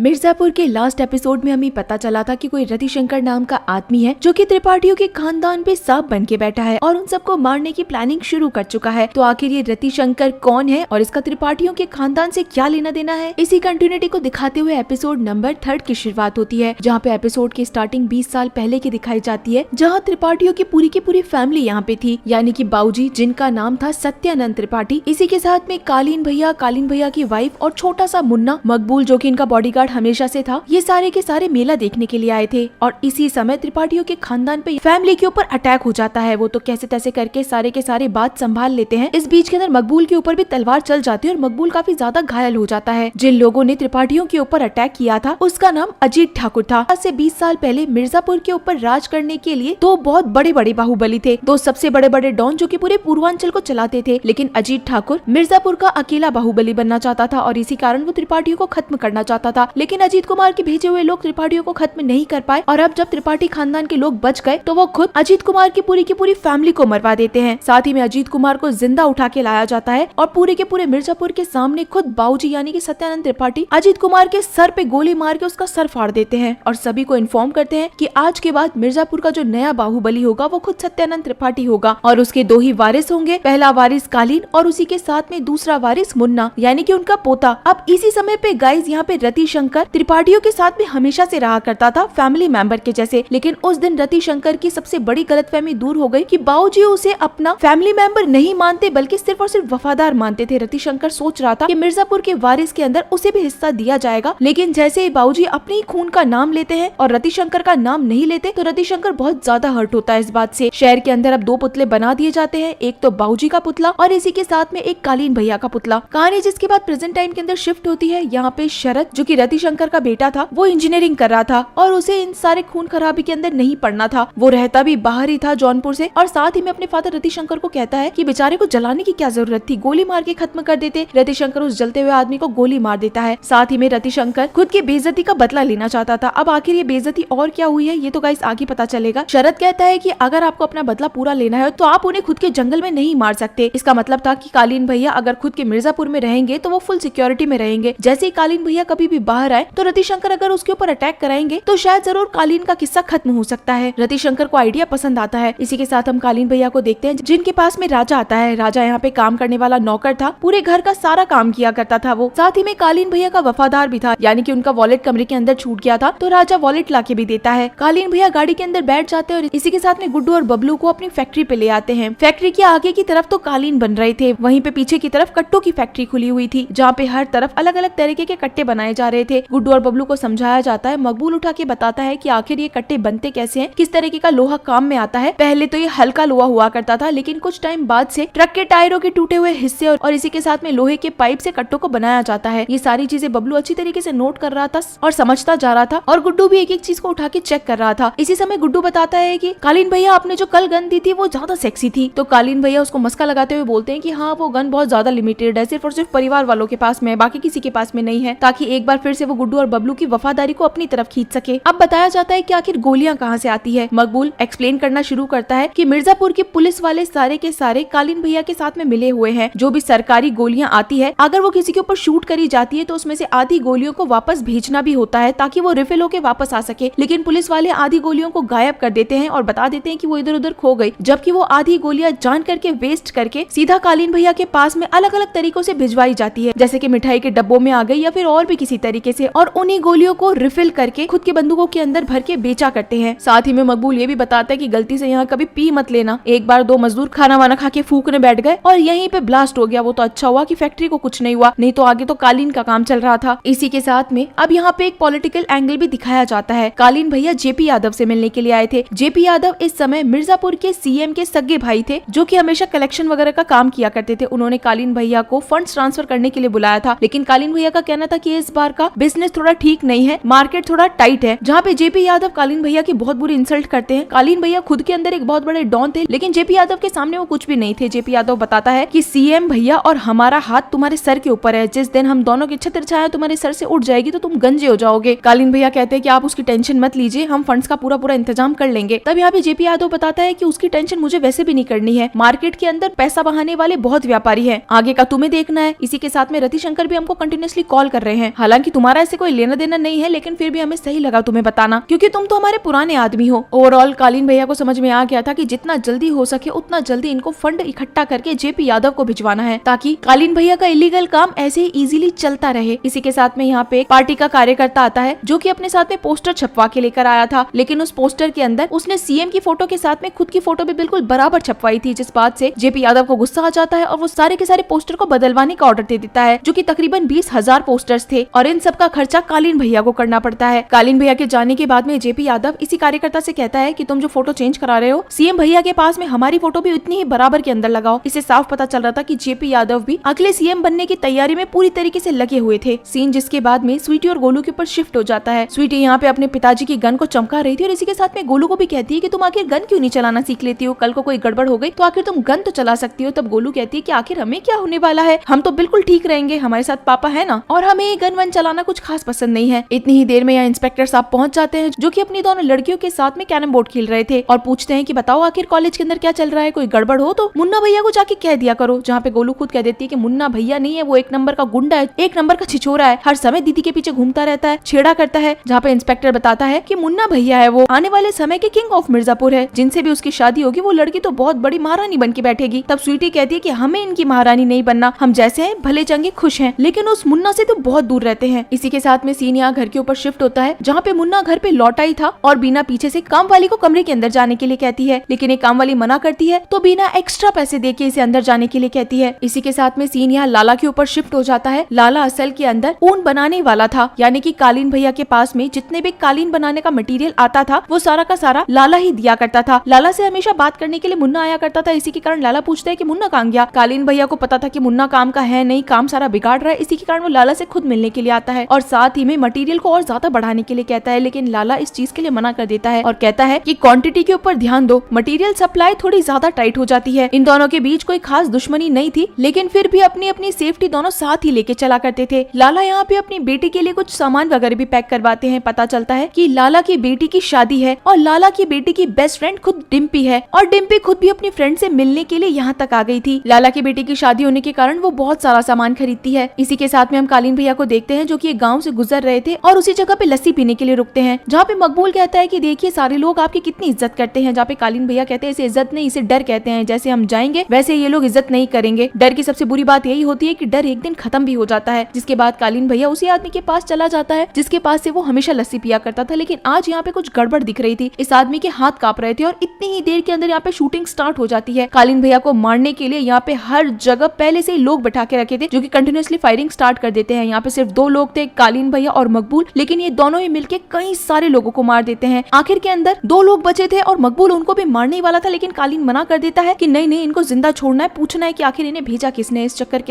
मिर्जापुर के last episode में हमें पता चला था कि कोई रतिशंकर नाम का आदमी है जो कि त्रिपाठियों के खानदान पे सांप बन के बैठा है और उन सबको मारने की प्लानिंग शुरू कर चुका है। तो आखिर ये रतिशंकर कौन है और इसका त्रिपाठियों के खानदान से क्या लेना देना है, इसी कंटिन्यूटी को दिखाते हुए एपिसोड नंबर 3 की शुरुआत होती है, जहाँ पे एपिसोड की स्टार्टिंग 20 साल पहले की दिखाई जाती है, जहाँ त्रिपाठियों की पूरी फैमिली यहाँ पे थी, यानी कि बाबूजी जिनका नाम था सत्यानंद त्रिपाठी, इसी के साथ में कालीन भैया की वाइफ और छोटा सा मुन्ना मकबूल जो कि इनका बॉडीगार्ड हमेशा से था, ये सारे के सारे मेला देखने के लिए आए थे। और इसी समय त्रिपाठियों के खानदान पे फैमिली के ऊपर अटैक हो जाता है। वो तो कैसे तैसे करके सारे के सारे बात संभाल लेते हैं। इस बीच के अंदर मकबूल के ऊपर भी तलवार चल जाती है और मकबूल काफी ज्यादा घायल हो जाता है। जिन लोगों ने त्रिपाठियों के ऊपर अटैक किया था उसका नाम अजीत ठाकुर था। आज से 20 साल पहले मिर्जापुर के ऊपर राज करने के लिए दो बहुत बड़े बड़े बाहुबली थे, दो सबसे बड़े बड़े डॉन जो कि पूरे पूर्वांचल को चलाते थे। लेकिन अजीत ठाकुर मिर्जापुर का अकेला बाहुबली बनना चाहता था और इसी कारण वो त्रिपाठियों को खत्म करना चाहता था। लेकिन अजीत कुमार के भेजे हुए लोग त्रिपाठियों को खत्म नहीं कर पाए और अब जब त्रिपाठी खानदान के लोग बच गए तो वो खुद अजीत कुमार की पूरी फैमिली को मरवा देते हैं। साथ ही में अजीत कुमार को जिंदा उठा के लाया जाता है और पूरे के पूरे मिर्जापुर के सामने खुद बाबूजी यानी कि सत्यानंद त्रिपाठी अजीत कुमार के सर पे गोली मार के उसका सर फाड़ देते हैं और सभी को इन्फॉर्म करते हैं कि आज के बाद मिर्जापुर का जो नया बाहुबली होगा वो खुद सत्यानंद त्रिपाठी होगा और उसके दो ही वारिस होंगे, पहला वारिस कालीन और उसी के साथ में दूसरा वारिस मुन्ना यानी कि उनका पोता। अब इसी समय पे गाइस यहाँ पे रतिशंकर त्रिपाठियों के साथ में हमेशा से रहा करता था फैमिली मेंबर के जैसे। लेकिन उस दिन रतिशंकर की सबसे बड़ी गलतफहमी दूर हो गई कि बाबूजी उसे अपना फैमिली मेंबर नहीं मानते बल्कि सिर्फ और सिर्फ वफादार मानते थे। रतिशंकर सोच रहा था कि मिर्जापुर के वारिस के अंदर उसे भी हिस्सा दिया जाएगा, लेकिन जैसे ही बाबूजी अपने ही खून का नाम लेते हैं और रतिशंकर का नाम नहीं लेते तो रतिशंकर बहुत ज्यादा हर्ट होता है इस बात से। शहर के अंदर अब दो पुतले बना दिए जाते हैं, एक तो बाबूजी का पुतला और इसी के साथ में एक कालीन भैया का पुतला। कहानी जिसके बाद प्रेजेंट टाइम के अंदर शिफ्ट होती है। यहाँ पे शरद जो कि रतिशंकर का बेटा था वो इंजीनियरिंग कर रहा था और उसे इन सारे खून खराबी के अंदर नहीं पड़ना था। वो रहता भी बाहर ही था जौनपुर से और साथ ही में अपने फादर रतिशंकर को कहता है कि बेचारे को जलाने की क्या जरूरत थी, गोली मार के खत्म कर देते। रतिशंकर उस जलते हुए आदमी को गोली मार देता है। साथ ही में रतिशंकर खुद की बेइज्जती का बदला लेना चाहता था। अब आखिर ये बेइज्जती और क्या हुई है ये तो गाइस आगे पता चलेगा। शरद कहता है कि अगर आपको अपना बदला पूरा लेना है तो आप उन्हें खुद के जंगल में नहीं मार सकते। इसका मतलब था कि कालीन भैया अगर खुद के मिर्जापुर में रहेंगे तो वो फुल सिक्योरिटी में रहेंगे। जैसे ही कालीन भैया कभी भी बाहर आए तो रतिशंकर अगर उसके ऊपर अटैक कराएंगे तो शायद जरूर कालीन का किस्सा खत्म हो सकता है। रतिशंकर को आइडिया पसंद आता है। इसी के साथ हम कालीन भैया को देखते हैं जिनके पास में राजा आता है। राजा यहाँ पे काम करने वाला नौकर था, पूरे घर का सारा काम किया करता था वो। साथ ही में कालीन भैया का वफादार भी था, यानी कि उनका वॉलेट कमरे के अंदर छूट गया था तो राजा वॉलेट ला के भी देता है। कालीन भैया गाड़ी के अंदर बैठ जाते हैं और इसी के साथ में गुड्डू और बबलू को अपनी फैक्ट्री पे ले आते हैं। फैक्ट्री के आगे की तरफ तो कालीन बन रहे थे, वहीं पे पीछे की तरफ कट्टों की फैक्ट्री खुली हुई थी जहाँ पे हर तरफ अलग अलग तरीके के कट्टे बनाए जा रहे थे। गुड्डू और बबलू को समझाया जाता है। मकबूल उठा के बताता है कि आखिर ये कट्टे बनते कैसे हैं, किस तरीके का लोहा काम में आता है। पहले तो ये हल्का लोहा हुआ करता था लेकिन कुछ टाइम बाद से ट्रक के टायरों के टूटे हुए हिस्से और इसी के साथ में लोहे के पाइप से कट्टों को बनाया जाता है। ये सारी चीजें बबलू अच्छी तरीके से नोट कर रहा था और समझता जा रहा था और गुड्डू भी एक एक चीज को उठा के चेक कर रहा था। इसी समय गुड्डू बताता है कि कालीन भैया आपने जो कल गन दी थी वो ज्यादा सेक्सी थी। तो कालीन भैया उसको मस्का लगाते हुए बोलते हैं कि हाँ वो गन बहुत ज्यादा लिमिटेड है, सिर्फ और सिर्फ परिवार वालों के पास में, बाकी किसी के पास में नहीं है, ताकि एक बार फिर से वो गुड्डू और बबलू की वफादारी को अपनी तरफ खींच सके। अब बताया जाता है कि आखिर गोलियां कहाँ से आती है। मकबूल एक्सप्लेन करना शुरू करता है कि मिर्जापुर के पुलिस वाले सारे के सारे कालीन भैया के साथ में मिले हुए हैं। जो भी सरकारी गोलियां आती है अगर वो किसी के ऊपर शूट करी जाती है तो उसमें से आधी गोलियों को वापस भेजना भी होता है ताकि वो रिफिल होके वापस आ सके। लेकिन पुलिस वाले आधी गोलियों को गायब कर देते हैं और बता देते हैं कि वो इधर उधर खो गई, जबकि वो आधी गोलियां जान करके वेस्ट करके सीधा कालीन भैया के पास में अलग अलग तरीकों से भिजवाई जाती है, जैसे कि मिठाई के डब्बों में आ गई या फिर और भी किसी तरीके से, और उन्हीं गोलियों को रिफिल करके खुद की बंदूकों के अंदर भर के बेचा करते हैं। साथ ही में मकबूल ये भी बताता है कि गलती से यहाँ कभी पी मत लेना। एक बार दो मजदूर खाना वाना खा के फूकने बैठ गए और यहीं पे ब्लास्ट हो गया। वो तो अच्छा हुआ कि फैक्ट्री को कुछ नहीं हुआ, नहीं तो आगे तो कालीन का काम चल रहा था। इसी के साथ में अब यहाँ पे एक पॉलिटिकल एंगल भी दिखाया जाता है। कालीन भैया जेपी यादव से मिलने के लिए आए थे। जेपी यादव इस समय मिर्जापुर के सीएम के सगे भाई थे जो कि हमेशा कलेक्शन वगैरह का काम किया करते थे। उन्होंने कालीन भैया को फंड्स ट्रांसफर करने के लिए बुलाया था, लेकिन कालीन भैया का कहना था कि इस बार का बिजनेस थोड़ा ठीक नहीं है, मार्केट थोड़ा टाइट है, जहाँ पे जेपी यादव कालीन भैया की बहुत बुरी इंसल्ट करते हैं। कालीन भैया खुद के अंदर एक बहुत बड़े डॉन थे लेकिन जेपी यादव के सामने वो कुछ भी नहीं थे। जेपी यादव बताता है कि सीएम भैया और हमारा हाथ तुम्हारे सर के ऊपर है, जिस दिन हम दोनों की छत्र छाया तुम्हारे सर से उठ जाएगी तो तुम गंजे हो जाओगे। कालीन भैया कहते हैं कि आप उसकी टेंशन मत लीजिए, हम फंड्स का पूरा इंतजाम कर लेंगे। तब यहाँ पे जेपी यादव बताता है कि उसकी टेंशन मुझे वैसे भी नहीं करनी है, मार्केट के अंदर पैसा बहाने वाले बहुत व्यापारी है, आगे का तुम्हें देखना है। इसी के साथ में रतिशंकर भी हमको कंटिन्यूअसली कॉल कर रहे हैं, हालांकि तुम्हारा हमारा ऐसे कोई लेना देना नहीं है, लेकिन फिर भी हमें सही लगा तुम्हें बताना, क्योंकि तुम तो हमारे पुराने आदमी हो। ओवरऑल कालीन भैया को समझ में आ गया था कि जितना जल्दी हो सके उतना जल्दी इनको फंड इकट्ठा करके जेपी यादव को भिजवाना है, ताकि कालीन भैया का इलीगल काम ऐसे ही इजीली चलता रहे। इसी के साथ में यहाँ पे एक पार्टी का कार्यकर्ता आता है जो कि अपने साथ में पोस्टर छपवा के लेकर आया था, लेकिन उस पोस्टर के अंदर उसने सीएम की फोटो के साथ में खुद की फोटो भी बिल्कुल बराबर छपवाई थी, जिस बात से जेपी यादव को गुस्सा आ जाता है और वो सारे के सारे पोस्टर को बदलवाने का ऑर्डर दे देता है, जो कि तकरीबन 20,000 पोस्टर्स थे और इन सब का खर्चा कालीन भैया को करना पड़ता है। कालीन भैया के जाने के बाद में जेपी यादव इसी कार्यकर्ता से कहता है कि तुम जो फोटो चेंज करा रहे हो सीएम भैया के पास में हमारी फोटो भी उतनी ही बराबर के अंदर लगाओ। इससे साफ पता चल रहा था कि जेपी यादव भी अगले सीएम बनने की तैयारी में पूरी तरीके से लगे हुए थे। सीन जिसके बाद में स्वीटी और गोलू के ऊपर शिफ्ट हो जाता है। स्वीटी यहाँ पे अपने पिताजी की गन को चमका रही थी और इसी के साथ में गोलू को भी कहती है कि तुम आखिर गन क्यों नहीं चलाना सीख लेती हो, कल को कोई गड़बड़ हो गई तो आखिर तुम गन तो चला सकती हो। तब गोलू कहती है कि आखिर हमें क्या होने वाला है, हम तो बिल्कुल ठीक रहेंगे, हमारे साथ पापा है ना, और हमें ये गन वन चलाना कुछ खास पसंद नहीं है। इतनी ही देर में यहाँ इंस्पेक्टर साहब पहुंच जाते हैं जो कि अपनी दोनों लड़कियों के साथ में कैरम बोर्ड खेल रहे थे और पूछते हैं कि बताओ आखिर कॉलेज के अंदर क्या चल रहा है, कोई गड़बड़ हो तो मुन्ना भैया को जाके कह दिया करो। जहाँ पे गोलू खुद कह देती है कि मुन्ना भैया नहीं है, वो एक नंबर का गुंडा है, एक नंबर का छिछोरा है, हर समय दीदी के पीछे घूमता रहता है, छेड़ा करता है। जहाँ पे इंस्पेक्टर बताता है कि मुन्ना भैया है वो आने वाले समय के किंग ऑफ मिर्जापुर है, जिनसे भी उसकी शादी होगी वो लड़की तो बहुत बड़ी महारानी बन के बैठेगी। तब स्वीटी कहती है कि हमें इनकी महारानी नहीं बनना, हम जैसे हैं भले चंगे खुश हैं, लेकिन उस मुन्ना से तो बहुत दूर रहते हैं। इसी के साथ में सीन यहाँ घर के ऊपर शिफ्ट होता है जहाँ पे मुन्ना घर पे लौटा ही था और बीना पीछे से काम वाली को कमरे के अंदर जाने के लिए कहती है, लेकिन एक काम वाली मना करती है तो बीना एक्स्ट्रा पैसे देके इसे अंदर जाने के लिए कहती है। इसी के साथ में सीन यहाँ लाला के ऊपर शिफ्ट हो जाता है। लाला असल के अंदर ऊन बनाने वाला था, यानी कि कालीन भैया के पास में जितने भी कालीन बनाने का मटेरियल आता था वो सारा का सारा लाला ही दिया करता था। लाला से हमेशा बात करने के लिए मुन्ना आया करता था। इसी के कारण लाला पूछता है कि मुन्ना कहाँ गया। कालीन भैया को पता था कि मुन्ना काम का है नहीं, काम सारा बिगाड़ रहा है, इसी के कारण वो लाला से खुद मिलने के लिए आता है और साथ ही में मटेरियल को और ज्यादा बढ़ाने के लिए कहता है, लेकिन लाला इस चीज के लिए मना कर देता है और कहता है कि क्वांटिटी के ऊपर ध्यान दो, मटेरियल सप्लाई थोड़ी ज्यादा टाइट हो जाती है। इन दोनों के बीच कोई खास दुश्मनी नहीं थी, लेकिन फिर भी अपनी अपनी सेफ्टी दोनों साथ ही लेके चला करते थे। लाला यहाँ पे अपनी बेटी के लिए कुछ सामान वगैरह भी पैक करवाते हैं। पता चलता है कि लाला की बेटी की शादी है और लाला की बेटी की बेस्ट फ्रेंड खुद डिम्पी है और डिम्पी खुद भी अपनी फ्रेंड से मिलने के लिए यहाँ तक आ गई थी। लाला की बेटी की शादी होने के कारण वो बहुत सारा सामान खरीदती है। इसी के साथ में हम कालीन भैया को देखते हैं जो कि एक गांव से गुजर रहे थे और उसी जगह पे लस्सी पीने के लिए रुकते हैं, जहाँ पे मकबूल कहता है कि देखिए सारे लोग आपकी कितनी इज्जत करते हैं। जहाँ पे कालीन भैया कहते हैं इसे इज्जत नहीं, इसे डर कहते हैं, जैसे हम जाएंगे वैसे ये लोग इज्जत नहीं करेंगे। डर की सबसे बुरी बात यही होती है कि डर एक दिन खत्म भी हो जाता है। जिसके बाद कालीन भैया उसी आदमी के पास चला जाता है जिसके पास से वो हमेशा लस्सी पिया करता था, लेकिन आज यहाँ पे कुछ गड़बड़ दिख रही थी। इस आदमी के हाथ कांप रहे थे और इतनी ही देर के अंदर यहाँ पे शूटिंग स्टार्ट हो जाती है। कालीन भैया को मारने के लिए यहाँ पे हर जगह पहले से ही लोग बैठा के रखे थे जो कि कंटिन्यूअसली फायरिंग स्टार्ट कर देते हैं। यहाँ पे सिर्फ 2 लोग थे, कालीन भैया और मकबूल, लेकिन ये दोनों ही मिलके कई सारे लोगों को मार देते हैं। आखिर के अंदर 2 लोग बचे थे और मकबूल उनको भी मारने वाला था, लेकिन कालीन मना कर देता है कि नहीं नहीं, इनको जिंदा छोड़ना है, पूछना है कि आखिर इन्हें भेजा किसने। इस चक्कर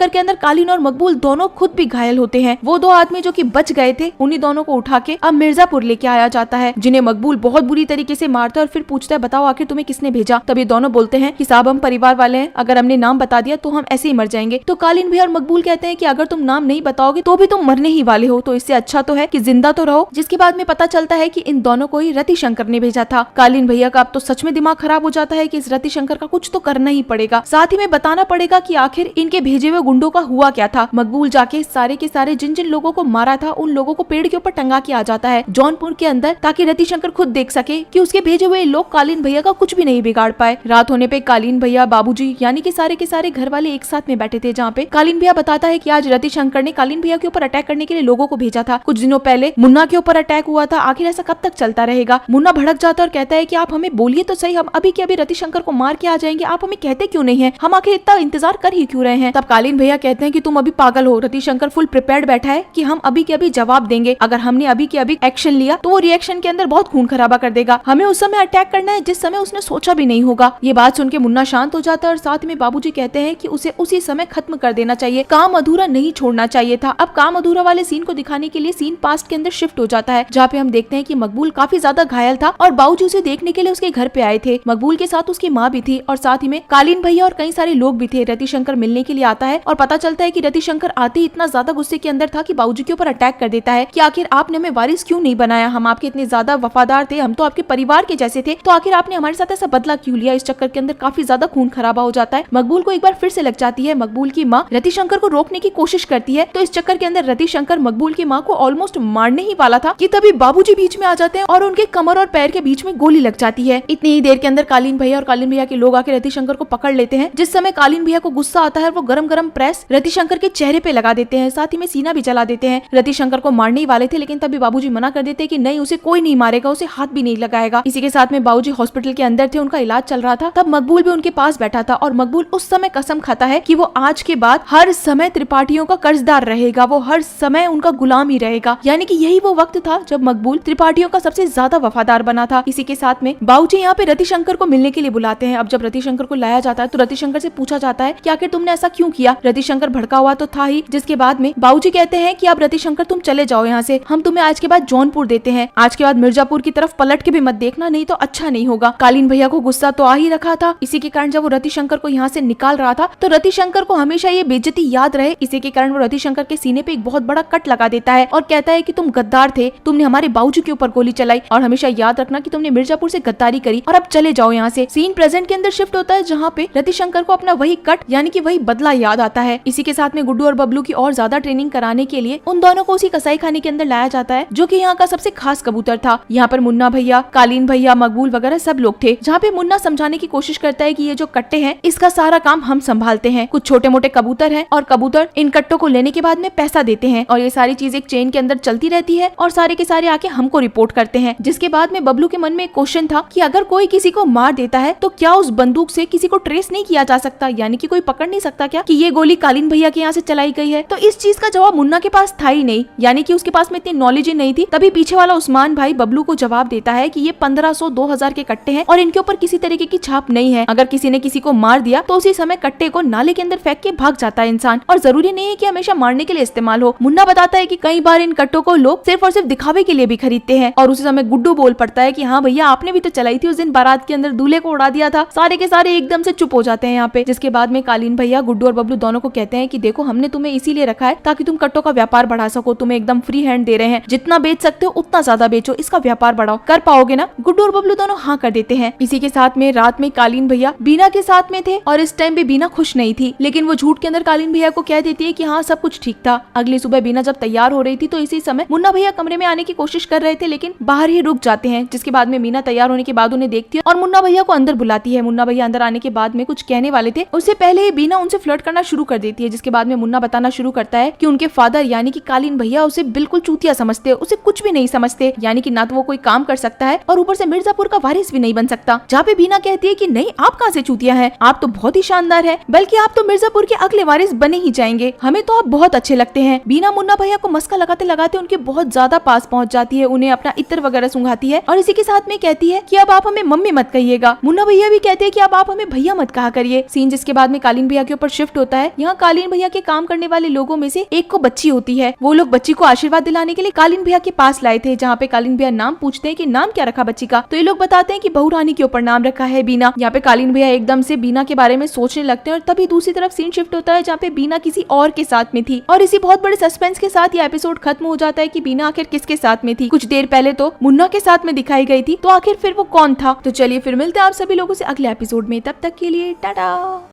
के अंदर कालीन और मकबूल दोनों खुद भी घायल होते हैं। वो 2 आदमी जो कि बच गए थे उन्हीं दोनों को उठा के अब मिर्जापुर लेके आया जाता है, जिन्हें मकबूल बहुत बुरी तरीके से मारता है और फिर पूछता है बताओ आखिर तुम्हें किसने भेजा। तब ये दोनों बोलते हैं कि साहब हम परिवार वाले हैं, अगर हमने नाम बता दिया तो हम ऐसे ही मर जाएंगे। तो कालीन भैया और मकबूल कहते हैं कि अगर तुम नाम नहीं बताओगे तो भी तुम मरने ही वाले हो, तो इससे अच्छा तो है कि जिंदा तो रहो। जिसके बाद में पता चलता है कि इन दोनों को ही रतिशंकर ने भेजा था। कालीन भैया का अब तो सच में दिमाग खराब हो जाता है कि इस रतिशंकर का कुछ तो करना ही पड़ेगा, साथ ही में बताना पड़ेगा कि आखिर इनके भेजे हुए गुंडों का हुआ क्या था। मकबूल जाके सारे के सारे जिन जिन लोगों को मारा था उन लोगों को पेड़ के ऊपर टंगा के आ जाता है जौनपुर के अंदर, ताकि रतिशंकर खुद देख सके कि उसके भेजे हुए लोग कालीन भैया का कुछ भी नहीं बिगाड़ पाए। रात होने पे कालीन भैया, बाबूजी यानी कि सारे के सारे घर वाले एक साथ में बैठे थे, जहाँ पे कालीन भैया बताता है कि आज रतिशंकर ने कालीन भैया के ऊपर अटैक करने के लिए लोगों को भेजा था। कुछ दिनों पहले मुन्ना के ऊपर अटैक हुआ था, आखिर ऐसा कब तक चलता रहेगा। मुन्ना भड़क जाता है और कहता है कि आप हमें बोलिए तो सही, हम अभी के अभी रतिशंकर को मार के आ जाएंगे, आप हमें कहते क्यों नहीं है, हम आखिर इतना इंतजार कर ही क्यों रहे हैं। तब कालीन भैया कहते हैं कि तुम अभी पागल हो, रतिशंकर फुल प्रिपेयर्ड बैठा है कि हम अभी के अभी जवाब देंगे, अगर हमने अभी के अभी एक्शन लिया तो वो रिएक्शन के अंदर बहुत खून खराबा कर देगा, हमें उस समय अटैक करना है जिस समय उसने सोचा भी नहीं होगा। ये बात सुन के मुन्ना शांत हो जाता है और साथ में बाबूजी कहते हैं कि उसे उसी समय खत्म कर देना चाहिए, काम अधूरा नहीं छोड़ना चाहिए था। अब काम अधूरा वाले सीन को दिखाने के लिए सीन पास्ट के अंदर शिफ्ट हो जाता है, जहाँ पे हम देखते हैं कि मकबूल काफी ज्यादा घायल था और बाबूजी उसे देखने के लिए उसके घर पे आए थे। मकबूल के साथ उसकी माँ भी थी और साथ ही में कालीन भैया और कई सारे लोग भी थे। रतिशंकर मिलने के लिए आता है और पता चलता है कि रतिशंकर आते ही इतना ज्यादा गुस्से के अंदर था कि बाबूजी के ऊपर अटैक कर देता है कि आखिर आपने हमें वारिस क्यों नहीं बनाया, हम आपके इतने ज्यादा वफादार थे, हम तो आपके परिवार के जैसे थे, तो आखिर आपने हमारे साथ ऐसा बदला क्यों लिया। इस चक्कर के अंदर काफी ज्यादा खून खराबा हो जाता है। मकबूल को एक बार फिर से लग जाती है। मकबूल की माँ रतिशंकर को रोकने की कोशिश करती है, तो इस चक्कर के अंदर रतिशंकर मकबूल की माँ को ऑलमोस्ट मारने ही वाला था कि तभी बाबूजी बीच में आ जाते हैं और उनके कमर और पैर के बीच में गोली लग जाती है। इतनी ही देर के अंदर कालीन भैया और कालीन भैया के लोग आके रतिशंकर को पकड़ लेते हैं। जिस समय कालीन भैया को गुस्सा आता है वो गरम गरम प्रेस रतिशंकर के चेहरे पे लगा देते हैं, साथ ही में सीना भी जला देते हैं। रतिशंकर को मारने ही वाले थे लेकिन तभी बाबूजी मना कर देते हैं कि नहीं, उसे कोई नहीं मारेगा, उसे हाथ भी नहीं लगाएगा। इसी के साथ में बाबूजी हॉस्पिटल के अंदर थे, उनका इलाज चल रहा था। तब मकबूल भी उनके पास बैठा था और मकबूल उस समय कसम खाता है कि वो आज के बाद हर समय त्रिपाठियों का कर्जदार रहेगा, वो हर समय उनका गुलाम ही रहेगा। यानी कि यही वो वक्त था जब मकबूल त्रिपाठियों का सबसे ज्यादा वफादार बना था। इसी के साथ में बाबूजी यहाँ पे रतिशंकर को मिलने के लिए बुलाते हैं। अब जब रतिशंकर को लाया जाता है तो रतिशंकर से पूछा जाता है कि आखिर तुमने ऐसा क्यों किया। रतिशंकर भड़का हुआ तो था ही, जिसके बाद में बाबूजी कहते हैं कि अब रतिशंकर तुम चले जाओ यहाँ से, हम तुम्हें आज के बाद जौनपुर देते हैं, आज के बाद मिर्जापुर की तरफ पलट के भी मत देखना, नहीं तो अच्छा नहीं होगा। कालीन भैया को गुस्सा तो आ ही रखा था। इसी के कारण जब वो रतिशंकर को यहाँ से निकाल रहा था तो रतिशंकर को हमेशा ये बेइज्जती याद रहे, इसी के कारण वो रतिशंकर के सीने पे एक बहुत बड़ा कट लगा देता है और कहता है कि तुम गद्दार थे, तुमने हमारे बाबूजी के ऊपर गोली चलाई और हमेशा याद रखना कि तुमने मिर्जापुर से गद्दारी करी और अब चले जाओ यहाँ से। सीन प्रेजेंट के अंदर शिफ्ट होता है जहाँ पे रतिशंकर को अपना वही कट यानी कि वही बदला याद आता है। इसी के साथ में गुड्डू और बबलू की और ज्यादा ट्रेनिंग कराने के लिए उन दोनों को उसी कसाई खाने के अंदर लाया जाता है जो कि यहाँ का सबसे खास कबूतर था। यहाँ पर मुन्ना भैया, कालीन भैया, मकबूल वगैरह सब लोग थे। जहाँ पे मुन्ना समझाने की कोशिश करता है कि ये जो कट्टे हैं इसका सारा काम हम संभालते हैं, कुछ छोटे मोटे कबूतर हैं और कबूतर इन कट्टों को लेने के बाद में पैसा देते हैं और ये सारी चीज एक चेन के अंदर चलती रहती है और सारे के सारे आके हमको रिपोर्ट करते हैं। जिसके बाद में बबलू के मन में एक क्वेश्चन था कि अगर कोई किसी को मार देता है तो क्या उस बंदूक से किसी को ट्रेस नहीं किया जा सकता, यानी कि कोई पकड़ नहीं सकता क्या कि ये गोली कालीन भैया के यहाँ से चलाई गई है। तो इस चीज का जवाब मुन्ना के पास था ही नहीं, यानी कि उसके पास में इतनी नॉलेज ही नहीं थी। तभी पीछे वाला उस्मान भाई बबलू को जवाब देता है कि ये 1500 2000 के कट्टे हैं और इनके ऊपर किसी तरीके की छाप नहीं है। अगर किसी ने किसी को मार दिया तो उसी समय कट्टे को नाले के अंदर फेंक के भाग जाता है इंसान, और जरूरी नहीं है कि हमेशा मारने के लिए इस्तेमाल हो। मुन्ना बताता है कि कई बार इन कट्टों को लोग सिर्फ और सिर्फ दिखावे के लिए भी खरीदते हैं। और उसी समय गुड्डू बोल पड़ता है कि हाँ भैया, आपने भी तो चलाई थी उस दिन, बारात के अंदर दूल्हे को उड़ा दिया था। सारे के सारे एकदम से चुप हो जाते हैं यहाँ पे। जिसके बाद में कालीन भैया गुड्डू और बबलू दोनों को कहते हैं कि देखो, हमने तुम्हें इसीलिए रखा है ताकि तुम कट्टों का व्यापार बढ़ा सको, तुम्हें एकदम फ्री हैंड दे रहे हैं, जितना बेच सकते हो उतना ज्यादा बेचो, इसका व्यापार बढ़ाओ, कर पाओगे ना। गुड्डू और बबलू दोनों हाँ कर देते हैं। इसी के साथ में रात में कालीन भैया बीना के साथ में थे और इस टाइम पे बीना खुश नहीं थी, लेकिन वो झूठ के अंदर कालीन भैया को कह देती है कि हाँ सब कुछ ठीक था। अगली सुबह बीना जब तैयार हो रही थी तो इसी समय मुन्ना भैया कमरे में आने की कोशिश कर रहे थे लेकिन बाहर ही रुक जाते हैं। जिसके बाद में बीना तैयार होने के बाद उन्हें देखती है और मुन्ना भैया को अंदर बुलाती है। मुन्ना भैया अंदर आने के बाद में कुछ कहने वाले थे, उससे पहले ही बीना उनसे फ्लर्ट करना शुरू कर देती है। जिसके बाद में मुन्ना बताना शुरू करता है कि उनके फादर यानी कि कालीन भैया उसे बिल्कुल चूतिया समझते, उसे कुछ भी नहीं समझते, यानी कि ना तो वो कोई काम कर सकता है और ऊपर से मिर्जापुर का वारिस भी नहीं बन सकता। जहाँ पे बीना कहती है कि नहीं, आप कहाँ से चूतिया है, आप तो बहुत ही शानदार है, बल्कि आप तो मिर्जापुर के अगले वारिस बने ही जाएंगे, हमें तो आप बहुत अच्छे लगते हैं। बीना मुन्ना भैया को मस्का लगाते लगाते उनके बहुत ज्यादा पास पहुँच जाती है, उन्हें अपना इत्र वगैरह सुंघाती है और इसी के साथ में कहती है कि अब आप हमें मम्मी मत कहिएगा। मुन्ना भैया भी कहते हैं कि अब आप हमें भैया मत कहा करिए। सीन जिसके बाद में कालीन भैया के ऊपर शिफ्ट होता है। यहाँ कालीन भैया के काम करने वाले लोगों में से एक को बच्ची होती है। वो लोग बच्ची को आशीर्वाद दिलाने के लिए कालीन भैया के पास लाए थे, जहाँ पे कालीन भैया नाम पूछते हैं कि नाम क्या रखा बच्ची का, तो ये लोग बताते हैं कि बहू रानी के ऊपर नाम रखा है बीना। यहाँ पे कालीन भैया एकदम से बीना के बारे में सोचने लगते हैं और तभी दूसरी तरफ सीन शिफ्ट होता है जहाँ पे बीना किसी और के साथ में थी और इसी बहुत बड़े सस्पेंस के साथ ये एपिसोड खत्म हो जाता है कि बीना आखिर किसके साथ में थी। कुछ देर पहले तो मुन्ना के साथ में दिखाई गई थी, तो आखिर फिर वो कौन था। तो चलिए फिर मिलते हैं आप सभी लोगों से अगले एपिसोड में, तब तक के लिए टाटा।